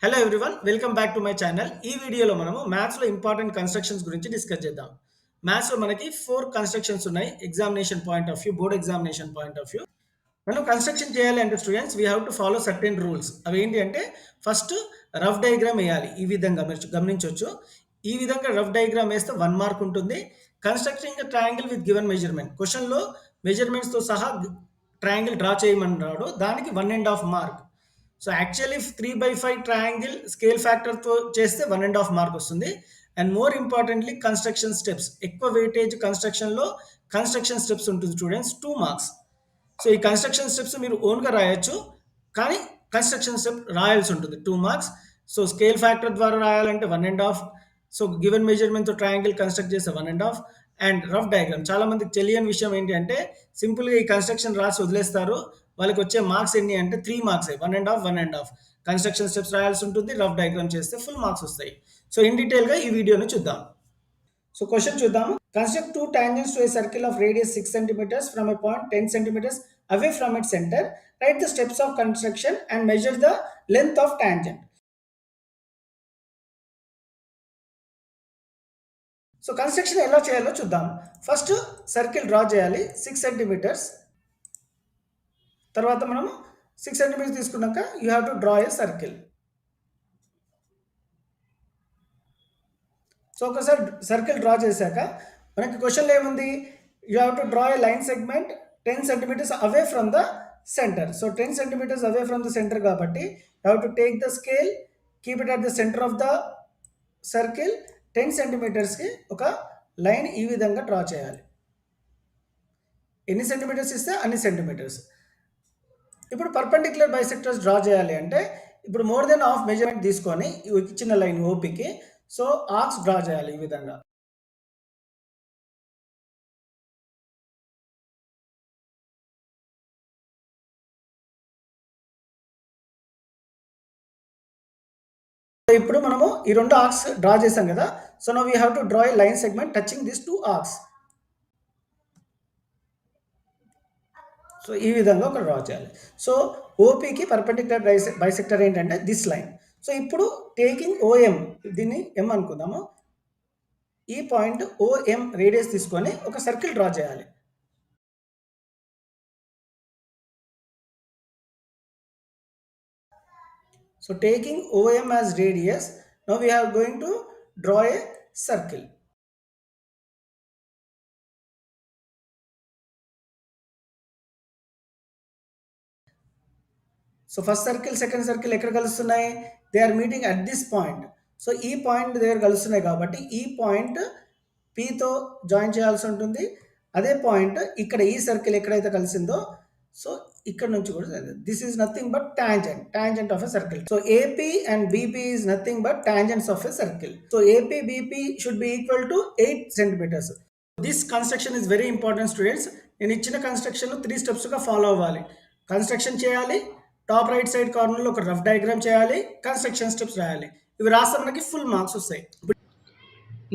Hello everyone welcome back to my channel. ఈ వీడియోలో మనము మ్యాథ్స్‌లో ఇంపార్టెంట్ కన్‌స్ట్రక్షన్స్ గురించి డిస్కస్ చేద్దాం. మ్యాథ్స్‌లో మనకి 4 కన్‌స్ట్రక్షన్స్ ఉన్నాయి. Examination point of view, board examination point of view. మనం కన్‌స్ట్రక్షన్ చేయాలి అంటే students we have to follow certain rules. అవేంటి అంటే ఫస్ట్ రఫ్ డయాగ్రామ్ ఎయాలి. ఈ విధంగా మీరు గమనించొచ్చు. ఈ విధంగా రఫ్ డయాగ్రామ్ ఏస్తే 1 మార్క్ ఉంటుంది. Constructing a triangle with given measurement. క్వెషన్‌లో మెజర్‌మెంట్స్‌తో సహా ట్రయాంగిల్ డ్రా చేయమన్నాడు. దానికి 1 ½ mark. So actually 3/5 triangle scale ఫ్యాక్టర్‌తో చేస్తే 1 ½ మార్క్ వస్తుంది. And more importantly construction steps. ఎక్కువ వెయిటేజ్ కన్‌స్ట్రక్షన్ స్టెప్స్ ఉంటుంది స్టూడెంట్స్, 2 మార్క్స్. సో ఈ కన్‌స్ట్రక్షన్ స్టెప్స్ మీరు ఓన్‌గా రాయొచ్చు. కానీ కన్‌స్ట్రక్షన్ స్టెప్ రాయాల్సి ఉంటుంది, 2 మార్క్స్. సో స్కేల్ ఫ్యాక్టర్ ద్వారా రాయాలంటే 1 ½ సో గివెన్ మెజర్‌మెంట్‌తో ట్రయాంగిల్ కన్‌స్ట్రక్ట్ చేస్తే 1 ½ అండ్ రఫ్ డయాగ్రామ్. చాలా మందికి తెలియని విషయం ఏంటి అంటే సింపుల్‌గా ఈ కన్‌స్ట్రక్షన్ రాసి వదిలేస్తారు. వాళ్ళకి వచ్చే మార్క్స్ ఎన్ని అంటే 3 మార్క్సే. 1 ½ కన్‌స్ట్రక్షన్ స్టెప్స్ రాయాల్సి ఉంటుంది. రఫ్ డయాగ్రామ్ చేస్తే ఫుల్ మార్క్స్ వస్తాయి. సో ఇన్ డీటెయిల్‌గా ఈ వీడియోని చూద్దాం. సో క్వెషన్ చూద్దాము. Construct 2 tangents to a circle of radius 6 centimeters from a point 10 centimeters away from its center. Write the steps of construction and measure the length of tangent. So construction ఎలా చేయాలో చూద్దాం. First circle draw చేయాలి 6 centimetres. తర్వాత మనము 6 centimetres తీసుకున్నాక you have to draw a circle. So ఒకసారి circle draw చేశాక మనకి క్వశ్చన్లో ఏముంది, you have to draw a line segment 10 centimetres away from the centre. So 10 centimetres away from the centre కాబట్టి you have to take the scale, keep it at the centre of the circle. 10 సెంటీమీటర్స్కి ఒక line ఈ విధంగా draw చేయాలి. ఎన్ని centimetres ఇస్తే అన్ని centimetres. ఇప్పుడు పర్పెండిక్యులర్ బైసెక్టర్స్ డ్రా చేయాలి అంటే ఇప్పుడు మోర్ దెన్ హాఫ్ మెజర్మెంట్ తీసుకొని ఇచ్చిన లైన్ ఓపీకి సో ఆర్క్స్ డ్రా చేయాలి ఈ విధంగా. ఇప్పుడు మనము ఈ 2 ఆర్క్స్ డ్రా చేసాం కదా. So now we have to draw a line segment touching this 2 arcs. So ఈ విధంగా ఒక డ్రా చేయాలి. సో ఓపీకి పర్పెండిక్యులర్ బైసెక్టర్ ఏంటంటే దిస్ లైన్. సో ఇప్పుడు టేకింగ్ ఓఎం, దీన్ని ఎం అనుకుందాము. ఈ పాయింట్ ఓఎం రేడియస్ తీసుకొని ఒక సర్కిల్ డ్రా చేయాలి. So taking OM as radius, now we are going to draw a circle. So first circle second circle ఎక్కడ కలుస్తున్నాయి, they are meeting at this point. So ఈ point దగ్గర కలుస్తున్నాయి కాబట్టి ఈ పాయింట్ Pతో జాయిన్ చేయాల్సి ఉంటుంది. అదే పాయింట్ ఇక్కడ ఈ సర్కిల్ ఎక్కడైతే కలిసిందో సో ఇక్కడ నుంచి కూడా this is nothing but tangent of a circle. So AP and BP is nothing but tangents of a circle. So AP BP should be equal to 8 centimetres. This construction is very important students. నేను ఇచ్చిన construction 3 స్టెప్స్గా follow అవ్వాలి. Construction చేయాలి, top right side కార్నర్లో ఒక rough diagram చేయాలి, construction steps రాయాలి. ఇవి రాస్తే మనకి ఫుల్ మార్క్స్ వస్తాయి.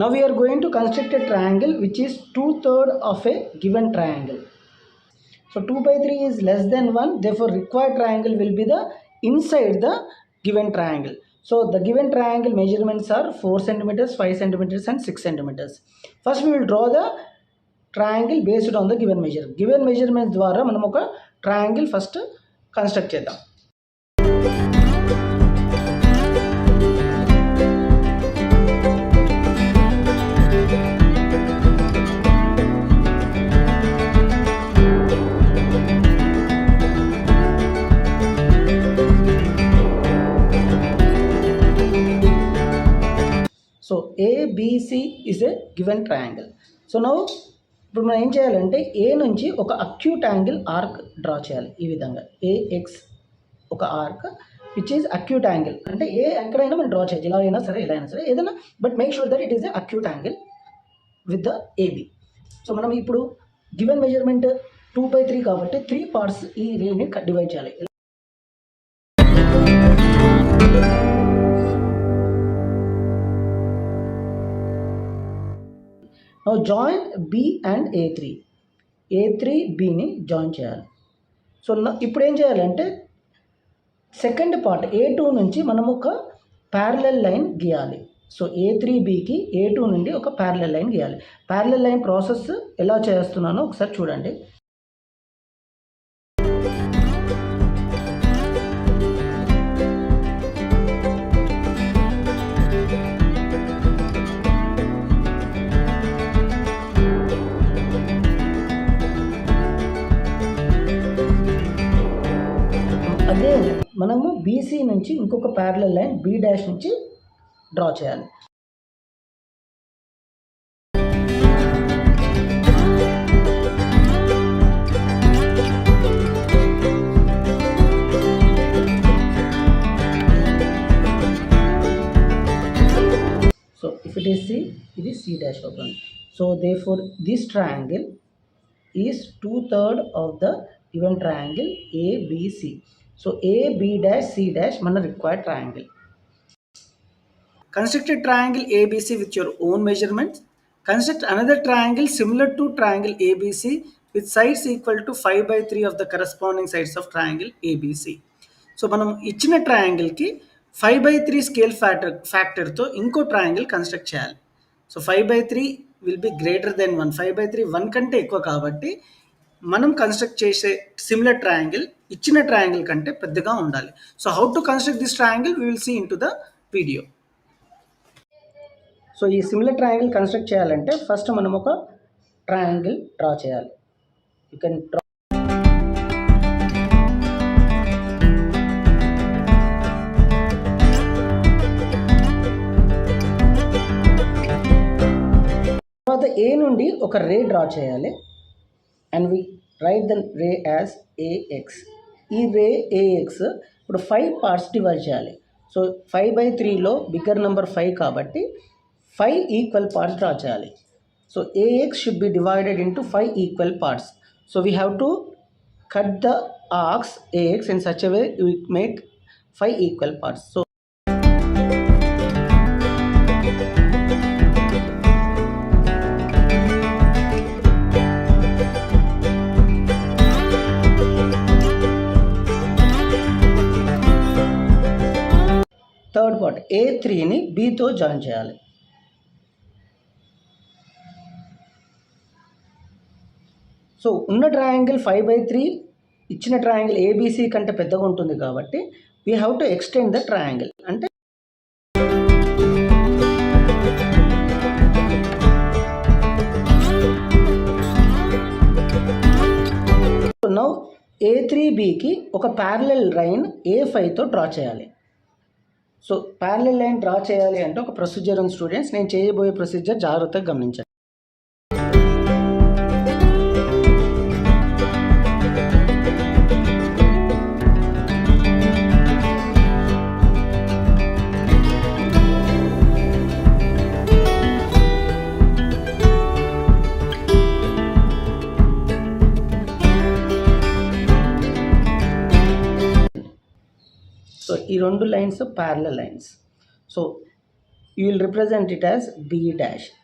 Now we are going to construct a triangle which is 2/3 of a given triangle. So 2/3 is less than 1, therefore required triangle will be the inside the given triangle. So the given triangle measurements are 4 centimeters, 5 centimeters and 6 centimeters. First we will draw the triangle based on the given measure. Given measurements ద్వారా మనం ఒక triangle first construct చేద్దాం. So ABC is a given triangle. So now ఇప్పుడు మనం ఏం చేయాలంటే ఏ నుంచి ఒక అక్యూట్ యాంగిల్ ఆర్క్ డ్రా చేయాలి. ఈ విధంగా ఏఎక్స్ ఒక arc which is acute angle. అంటే ఏ ఎక్కడైనా మనం డ్రా చేయొచ్చు, ఇలా అయినా సరే ఇలా అయినా సరే ఏదైనా, but make sure that it is a acute angle with the AB. So మనం ఇప్పుడు గివెన్ మెజర్మెంట్ 2/3 కాబట్టి 3 పార్ట్స్ ఈ రేని డివైడ్ చేయాలి. నౌ జాయిన్ బి అండ్ ఏ3 బిని జాయిన్ చేయాలి. సో ఇప్పుడు ఏం చేయాలంటే సెకండ్ పార్ట్ A2 నుంచి మనం ఒక ప్యారలల్ లైన్ గీయాలి. సో A3Bకి A2 నుండి ఒక ప్యారలల్ లైన్ గీయాలి. ప్యారలల్ లైన్ ప్రాసెస్ ఎలా చేస్తున్నానో ఒకసారి చూడండి. అదే మనము బీసీ నుంచి ఇంకొక ప్యారలల్ లైన్ B' నుంచి డ్రా చేయాలి. So if it is C, it is C dash అవుతుంది. So therefore this triangle is 2/3 of the given triangle ABC. So AB dash C dash మన required triangle. Construct a triangle ABC with your own measurements. Construct another triangle similar to triangle ABC with sides equal to 5/3 of the corresponding sides of triangle ABC. So మనం ఇచ్చిన ట్రయాంగిల్కి 5/3 scale ఫ్యాక్టర్తో ఇంకో triangle construct చేయాలి. So 5/3 will be greater than 1. 5/3 1 కంటే ఎక్కువ కాబట్టి మనం construct చేసే similar triangle ఇచ్చిన ట్రయాంగిల్ కంటే పెద్దగా ఉండాలి. So how to construct this triangle we will see in to the video. So ఈ సిమిలర్ ట్రయాంగిల్ కన్స్ట్రక్ట్ చేయాలంటే ఫస్ట్ మనం ఒక ట్రయాంగిల్ డ్రా చేయాలి. You can draw. తర్వాత ఏ నుండి ఒక రే డ్రా చేయాలి. And we write the ray as AX. ఈ రే AX ఇప్పుడు 5 పార్ట్స్ డివైడ్ చేయాలి. సో 5/3లో బిగ్గర్ నెంబర్ 5 కాబట్టి 5 ఈక్వల్ పార్ట్స్ డ్రా చేయాలి. So AX should be divided into 5 equal parts. So we have to cut the arcs AX in such a way we make 5 equal parts. So third part A3ని Bతో join చేయాలి. So ఉన్న triangle 5/3 ఇచ్చిన triangle ABC కంటే పెద్దగా ఉంటుంది కాబట్టి we have to extend the triangle. అంటే నౌ A3Bకి ఒక ప్యారలల్ లైన్ A5తో డ్రా చేయాలి. సో ప్యారలల్ లైన్ డ్రా చేయాలి అంటే ఒక ప్రొసీజర్ ఉంది స్టూడెంట్స్. నేను చేయబోయే ప్రొసీజర్ జాగ్రత్తగా గమనించండి. సో ఈ రెండు lines parallel lines. So you will represent it as B'.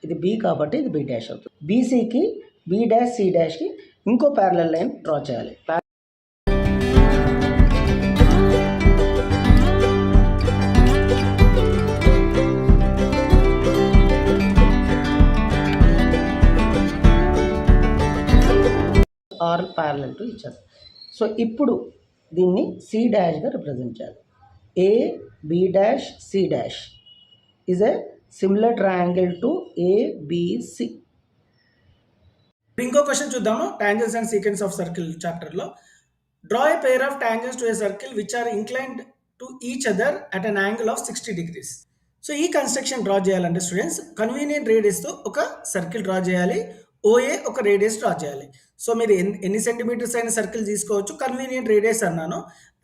ఇది B కాబట్టి ఇది B' అవుతుంది. BCకి B' C'కి ఇంకో ప్యారలల్ లైన్ డ్రా చేయాలి. Are parallel to each other. So ఇప్పుడు దీన్ని C'గా రిప్రజెంట్ చేయాలి. A B', C' is a similar triangle to ABC. ఇంకో క్వశ్చన్ చూద్దాము. Tangents and sequence of circle చాప్టర్లో draw a pair of tangents to a circle which are inclined to each other at an angle of 60 degrees. So ఈ construction draw చేయాలంటే students convenient రేడియస్తో ఒక circle draw చేయాలి. OA ఒక radius draw చేయాలి. So మీరు ఎన్ని సెంటీమీటర్స్ అయిన సర్కిల్ తీసుకోవచ్చు. కన్వీనియంట్ రేడియస్ అన్నాను.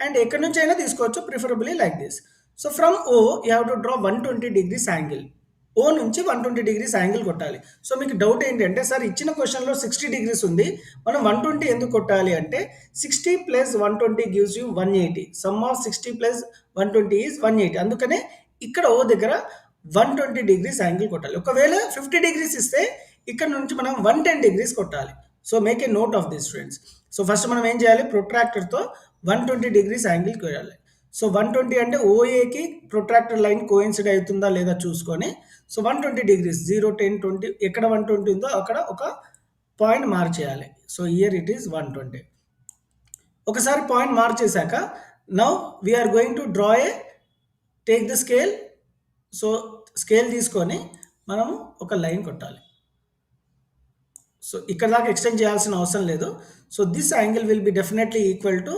అండ్ ఎక్కడి నుంచి అయినా తీసుకోవచ్చు, preferably like this. So from O you have to draw 120 degrees angle. O నుంచి 120 degrees యాంగిల్ కొట్టాలి. సో మీకు డౌట్ ఏంటంటే సార్ ఇచ్చిన క్వశ్చన్లో 60 degrees ఉంది, మనం 120 ఎందుకు కొట్టాలి అంటే 60 + 120 gives you 180. Some of 60 + 120 is 180. అందుకనే ఇక్కడ O దగ్గర 120 degrees యాంగిల్ కొట్టాలి. ఒకవేళ 50 degrees ఇస్తే ఇక్కడ నుంచి మనం 110 degrees కొట్టాలి. So make a note of this friends. So first మనం ఏం చేయాలి, ప్రొట్రాక్టర్తో 120 degrees యాంగిల్ కొట్టాలి. సో 120 అంటే ఓఏకి ప్రొట్రాక్టర్ లైన్ కోయిన్సిడ్ అవుతుందా లేదా చూసుకొని, సో 120 డిగ్రీస్ 0, 10, 20 ఎక్కడ 120 ఉందో అక్కడ ఒక పాయింట్ మార్చేయాలి. So here it is 120. ఒకసారి పాయింట్ మార్చేశాక now we are going to draw a take the scale. So scale తీసుకొని మనము ఒక లైన్ కొట్టాలి. సో ఇక్కడ దాకా ఎక్స్టెండ్ చేయాల్సిన అవసరం లేదు. So this angle will be definitely equal to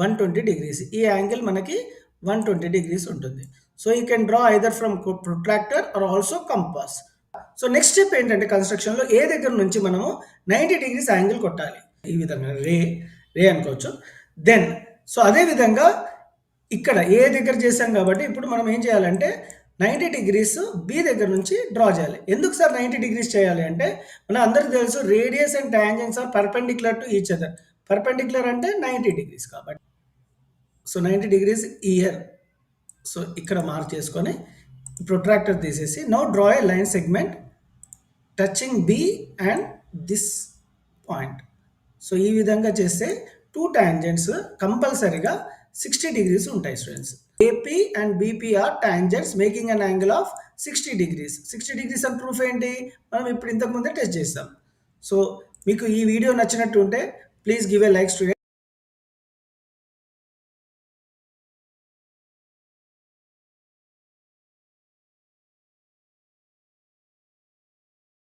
120 degrees. ఈ యాంగిల్ మనకి 120 డిగ్రీస్ ఉంటుంది. So you can draw either from protractor or also compass. So next step ఏంటంటే కన్స్ట్రక్షన్లో ఏ దగ్గర నుంచి మనము 90 డిగ్రీస్ యాంగిల్ కొట్టాలి. ఈ విధంగా రే అనుకోవచ్చు. దెన్ సో అదే విధంగా ఇక్కడ ఏ దగ్గర చేసాం కాబట్టి ఇప్పుడు మనం ఏం చేయాలంటే 90 డిగ్రీస్ బి దగ్గర నుంచి డ్రా చేయాలి. ఎందుకు సార్ 90 డిగ్రీస్ చేయాలి అంటే మన అందరికీ తెలుసు radius and tangents are perpendicular to each other. Perpendicular అంటే 90 డిగ్రీస్ కాబట్టి సో 90 డిగ్రీస్ ఇయర్. సో ఇక్కడ మార్క్ చేసుకొని ప్రొట్రాక్టర్ తీసేసి now draw a line segment touching B and this point. So ఈ విధంగా చేస్తే 2 టాంజెంట్స్ కంపల్సరీగా 60 డిగ్రీస్ ఉంటాయి students. AP and BP are tangents making an angle of 60 degrees. 60 degrees అని proof ఏంటి, మనం ఇప్పుడు ఇంతకుముందే టెస్ట్ చేస్తాం. సో మీకు ఈ వీడియో నచ్చినట్టు ఉంటే please give a like student.